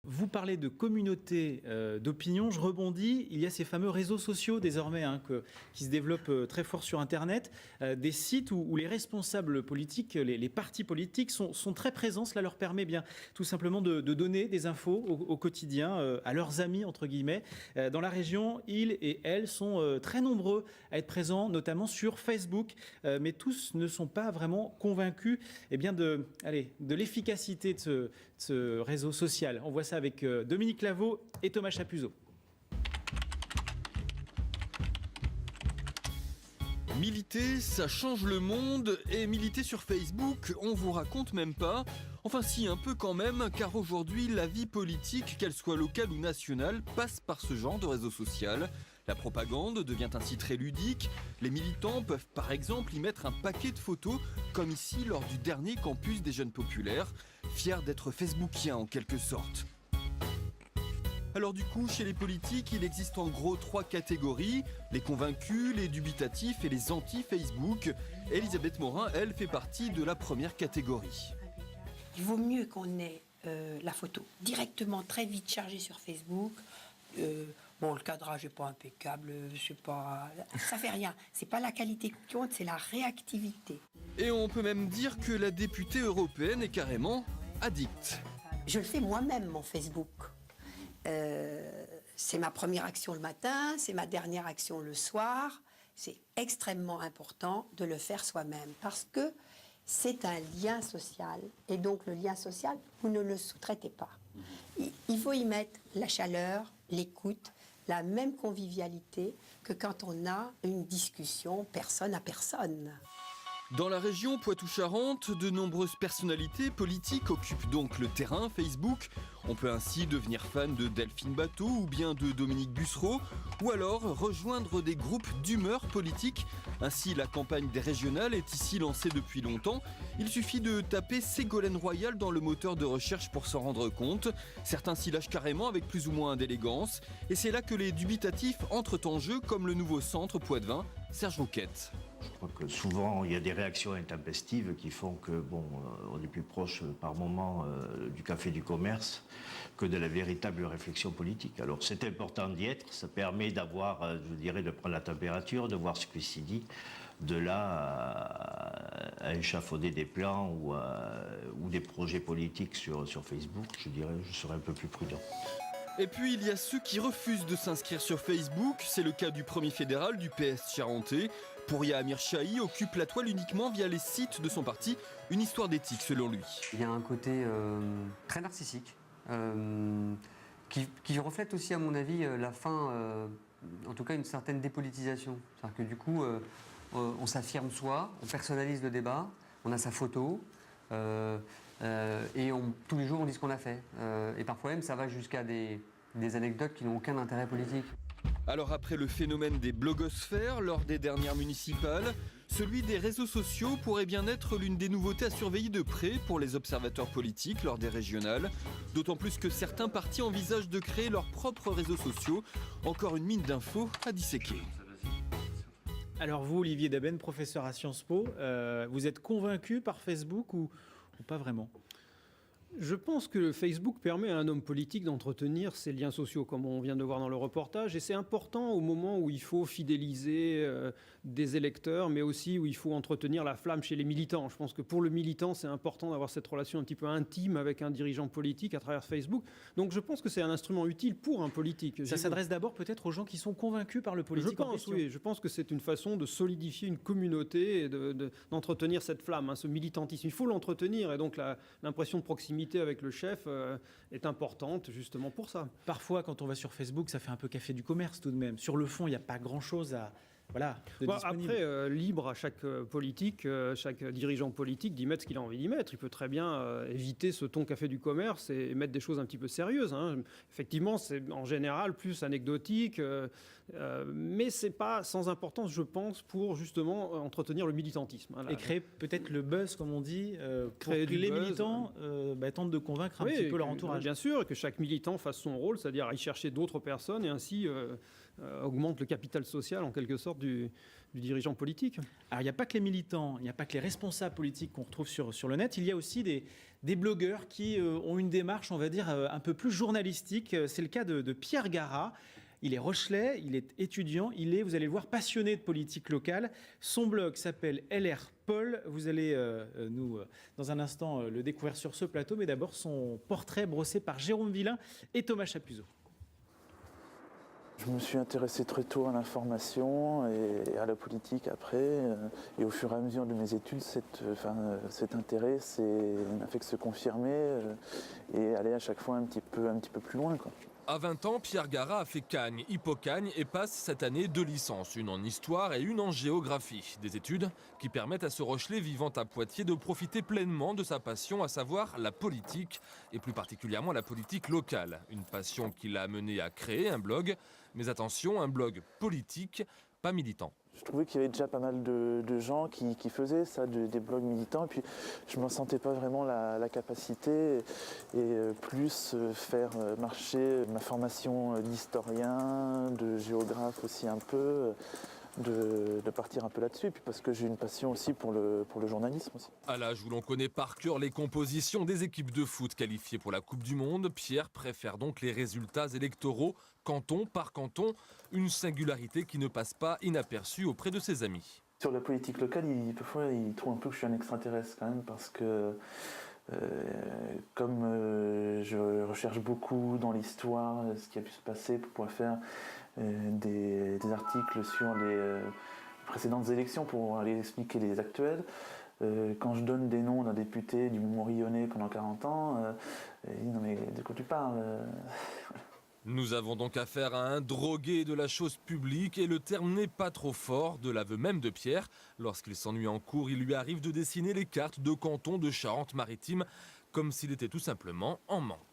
Vous parlez de communauté d'opinion, je rebondis, il y a ces fameux réseaux sociaux désormais qui se développent très fort sur Internet, des sites où les responsables politiques, les partis politiques sont très présents. Cela leur permet bien tout simplement de donner des infos au quotidien à leurs amis, entre guillemets. Dans la région, ils et elles sont très nombreux à être présents, notamment sur Facebook, mais tous ne sont pas vraiment convaincus de l'efficacité de ce réseau social. On voit ça avec Dominique Lavaux et Thomas Chapuzot. Militer, ça change le monde, et militer sur Facebook, on vous raconte même pas. Enfin si, un peu quand même, car aujourd'hui, la vie politique, qu'elle soit locale ou nationale, passe par ce genre de réseau social. La propagande devient ainsi très ludique. Les militants peuvent par exemple y mettre un paquet de photos, comme ici lors du dernier campus des Jeunes Populaires, fiers d'être facebookiens en quelque sorte. Alors du coup, chez les politiques, il existe en gros 3 catégories, les convaincus, les dubitatifs et les anti-Facebook. Elisabeth Morin, elle, fait partie de la première catégorie. Il vaut mieux qu'on ait la photo directement très vite chargée sur Facebook. Le cadrage n'est pas impeccable, ça fait rien. C'est pas la qualité qui compte, c'est la réactivité. Et on peut même dire que la députée européenne est carrément addicte. Je le fais moi-même, mon Facebook. C'est ma première action le matin, c'est ma dernière action le soir. C'est extrêmement important de le faire soi-même parce que c'est un lien social. Et donc le lien social, vous ne le sous-traitez pas. Il faut y mettre la chaleur, l'écoute, la même convivialité que quand on a une discussion personne à personne. Dans la région Poitou-Charentes, de nombreuses personnalités politiques occupent donc le terrain Facebook. On peut ainsi devenir fan de Delphine Batho ou bien de Dominique Bussereau, ou alors rejoindre des groupes d'humeur politique. Ainsi, la campagne des régionales est ici lancée depuis longtemps. Il suffit de taper Ségolène Royal dans le moteur de recherche pour s'en rendre compte. Certains s'y lâchent carrément avec plus ou moins d'élégance. Et c'est là que les dubitatifs entrent en jeu, comme le nouveau centre Poitevin, Serge Rouquette. Je crois que souvent, il y a des réactions intempestives qui font que, on est plus proche par moment du café du commerce que de la véritable réflexion politique. Alors, c'est important d'y être, ça permet d'avoir, de prendre la température, de voir ce qui s'y dit, de là à échafauder des plans ou des projets politiques sur Facebook, je serais un peu plus prudent. Et puis il y a ceux qui refusent de s'inscrire sur Facebook, c'est le cas du premier fédéral du PS charentais. Pouria Amir Chahi occupe la toile uniquement via les sites de son parti, une histoire d'éthique selon lui. Il y a un côté très narcissique, qui reflète aussi à mon avis la fin, en tout cas une certaine dépolitisation. C'est-à-dire que du coup, on s'affirme soi, on personnalise le débat, on a sa photo, et tous les jours on dit ce qu'on a fait. Et parfois même ça va jusqu'à des anecdotes qui n'ont aucun intérêt politique. Alors après le phénomène des blogosphères lors des dernières municipales, celui des réseaux sociaux pourrait bien être l'une des nouveautés à surveiller de près pour les observateurs politiques lors des régionales. D'autant plus que certains partis envisagent de créer leurs propres réseaux sociaux. Encore une mine d'infos à disséquer. Alors vous, Olivier Daben, professeur à Sciences Po, vous êtes convaincu par Facebook ou pas vraiment ? Je pense que Facebook permet à un homme politique d'entretenir ses liens sociaux, comme on vient de voir dans le reportage, et c'est important au moment où il faut fidéliser des électeurs, mais aussi où il faut entretenir la flamme chez les militants. Je pense que pour le militant, c'est important d'avoir cette relation un petit peu intime avec un dirigeant politique à travers Facebook. Donc je pense que c'est un instrument utile pour un politique. Ça s'adresse d'abord peut-être aux gens qui sont convaincus par le politique en question. Oui, je pense que c'est une façon de solidifier une communauté et d'entretenir cette flamme, ce militantisme. Il faut l'entretenir, et donc l'impression de proximité avec le chef est importante justement pour ça. Parfois, quand on va sur Facebook, ça fait un peu café du commerce tout de même. Sur le fond, il n'y a pas grand-chose à... Après, libre à chaque politique, chaque dirigeant politique d'y mettre ce qu'il a envie d'y mettre. Il peut très bien éviter ce ton café du commerce et mettre des choses un petit peu sérieuses. Effectivement, c'est en général plus anecdotique, mais c'est pas sans importance, je pense, pour justement entretenir le militantisme. Et créer peut-être le buzz, comme on dit, pour que les militants tentent de convaincre un petit peu leur entourage. Bien sûr, que chaque militant fasse son rôle, c'est-à-dire aller chercher d'autres personnes et ainsi augmente le capital social en quelque sorte sorte du dirigeant politique. Alors, il n'y a pas que les militants, il n'y a pas que les responsables politiques qu'on retrouve sur le net. Il y a aussi des blogueurs qui ont une démarche, on va dire, un peu plus journalistique. C'est le cas de Pierre Garat. Il est rochelais, il est étudiant, il est, vous allez le voir, passionné de politique locale. Son blog s'appelle LR Paul. Vous allez dans un instant, le découvrir sur ce plateau. Mais d'abord, son portrait brossé par Jérôme Villain et Thomas Chapuzot. Je me suis intéressé très tôt à l'information et à la politique après. Et au fur et à mesure de mes études, cet intérêt n'a fait que se confirmer et aller à chaque fois un petit peu plus loin, quoi. À 20 ans, Pierre Garat a fait Cagnes, Hippocagne et passe cette année 2 licences, une en histoire et une en géographie. Des études qui permettent à ce Rochelais vivant à Poitiers de profiter pleinement de sa passion, à savoir la politique, et plus particulièrement la politique locale. Une passion qui l'a amené à créer un blog, mais attention, un blog politique, pas militant. Je trouvais qu'il y avait déjà pas mal de gens qui faisaient ça, des blogs militants, et puis je ne me sentais pas vraiment la capacité, et plus faire marcher ma formation d'historien, de géographe aussi un peu, de partir un peu là-dessus, et puis parce que j'ai une passion aussi pour le journalisme aussi. À l'âge où l'on connaît par cœur les compositions des équipes de foot qualifiées pour la Coupe du Monde, Pierre préfère donc les résultats électoraux, canton par canton, une singularité qui ne passe pas inaperçue auprès de ses amis. Sur la politique locale, parfois ils trouvent un peu que je suis un extraterrestre quand même, parce que comme je recherche beaucoup dans l'histoire ce qui a pu se passer pour pouvoir faire des articles sur les précédentes élections pour aller expliquer les actuelles. Quand je donne des noms d'un député du Montmorillonnais pendant 40 ans, il dit non mais de quoi tu parles Nous avons donc affaire à un drogué de la chose publique et le terme n'est pas trop fort, de l'aveu même de Pierre. Lorsqu'il s'ennuie en cours, il lui arrive de dessiner les cartes de canton de Charente-Maritime comme s'il était tout simplement en manque.